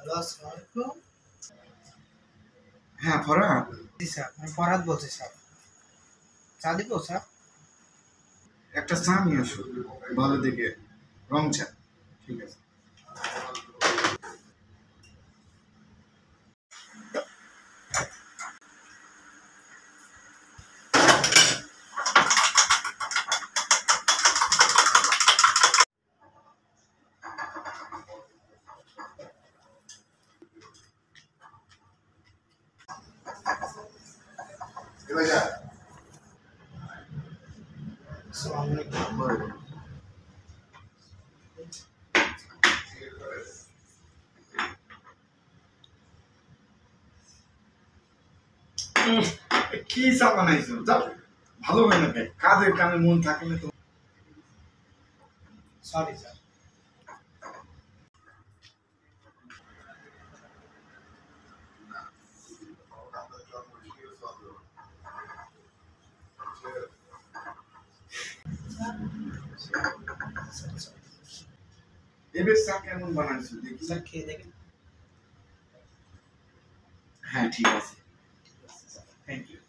Hello, আসসালামু আলাইকুম। হ্যাঁ ফরহাদ, জি স্যার, আমি ফরহাদ বলছি স্যার। চা দিব স্যার? একটা চা নিয়ে আসো, ভালো দেখে, রং চা। ঠিক আছে। এবার যা। আসসালামু আলাইকুম। কি চা বানাইছো? যাও, ভালো হয় না ভাই, কাজের কামে মন থাকে না তো। Sorry sir. এবার চা কেমন বানাইছো দেখি। স্যার খেয়ে দেখেন। হ্যাঁ ঠিক আছে, থ্যাংক ইউ।